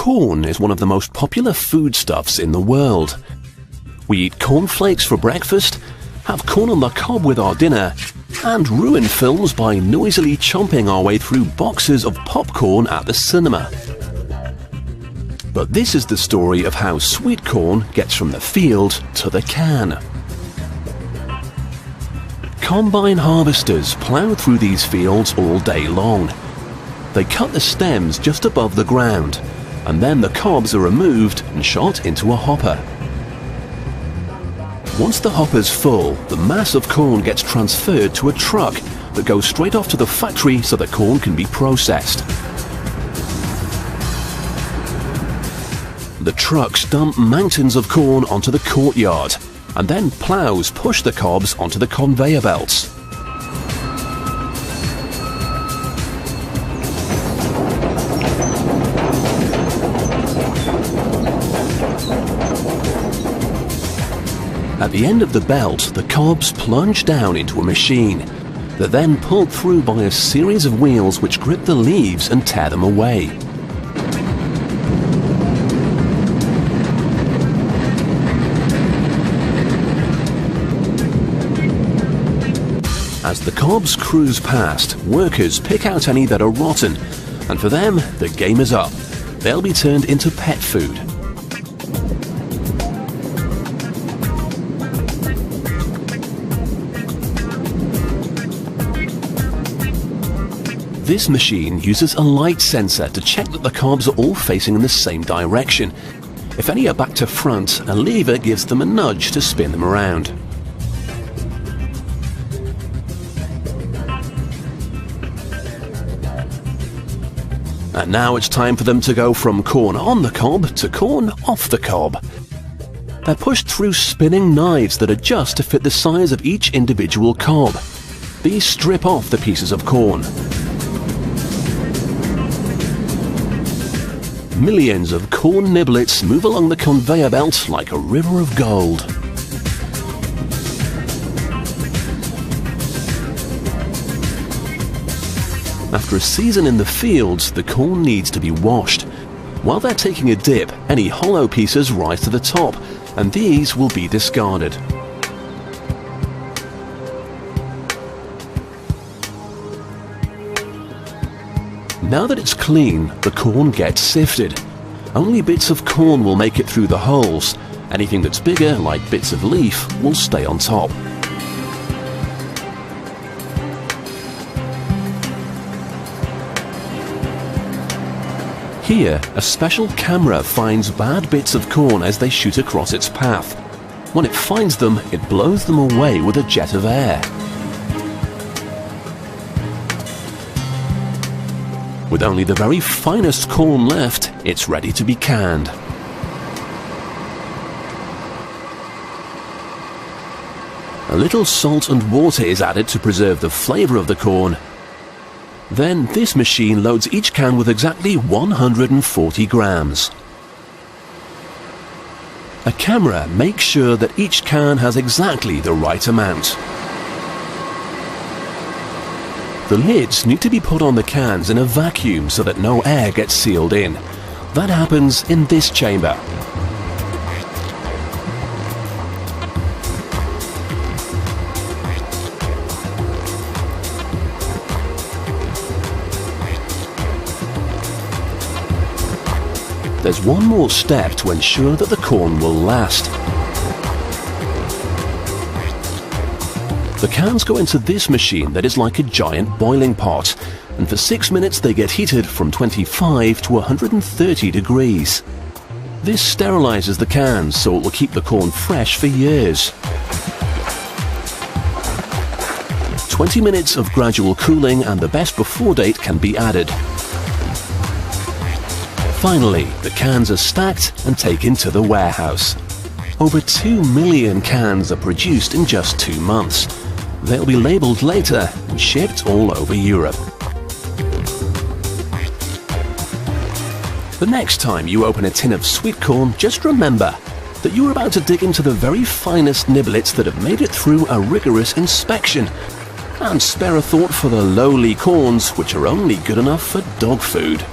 Corn is one of the most popular foodstuffs in the world. We eat cornflakes for breakfast, have corn on the cob with our dinner, and ruin films by noisily chomping our way through boxes of popcorn at the cinema. But this is the story of how sweet corn gets from the field to the can. Combine harvesters plough through these fields all day long. They cut the stems just above the ground, and then the cobs are removed and shot into a hopper. Once the hopper's full, the mass of corn gets transferred to a truck that goes straight off to the factory so the corn can be processed. The trucks dump mountains of corn onto the courtyard, and then ploughs push the cobs onto the conveyor belts. At the end of the belt, the cobs plunge down into a machine. They're then pulled through by a series of wheels which grip the leaves and tear them away. As the cobs cruise past, workers pick out any that are rotten, and for them, the game is up. They'll be turned into pet food. This machine uses a light sensor to check that the cobs are all facing in the same direction. If any are back to front, a lever gives them a nudge to spin them around. And now it's time for them to go from corn on the cob to corn off the cob. They're pushed through spinning knives that adjust to fit the size of each individual cob. These strip off the pieces of corn. Millions of corn niblets move along the conveyor belt like a river of gold. After a season in the fields, the corn needs to be washed. While they're taking a dip, any hollow pieces rise to the top, and these will be discarded. Now that it's clean, the corn gets sifted. Only bits of corn will make it through the holes. Anything that's bigger, like bits of leaf, will stay on top. Here, a special camera finds bad bits of corn as they shoot across its path. When it finds them, it blows them away with a jet of air. With only the very finest corn left, it's ready to be canned. A little salt and water is added to preserve the flavor of the corn. Then this machine loads each can with exactly 140 grams. A camera makes sure that each can has exactly the right amount. The lids need to be put on the cans in a vacuum so that no air gets sealed in. That happens in this chamber. There's one more step to ensure that the corn will last. The cans go into this machine that is like a giant boiling pot, and for 6 minutes they get heated from 25 to 130 degrees. This sterilizes the cans so it will keep the corn fresh for years. 20 minutes of gradual cooling and the best before date can be added. Finally, the cans are stacked and taken to the warehouse. Over 2 million cans are produced in just 2 months. They'll be labeled later and shipped all over Europe. The next time you open a tin of sweet corn, just remember that you are about to dig into the very finest niblets that have made it through a rigorous inspection. And spare a thought for the lowly corns which are only good enough for dog food.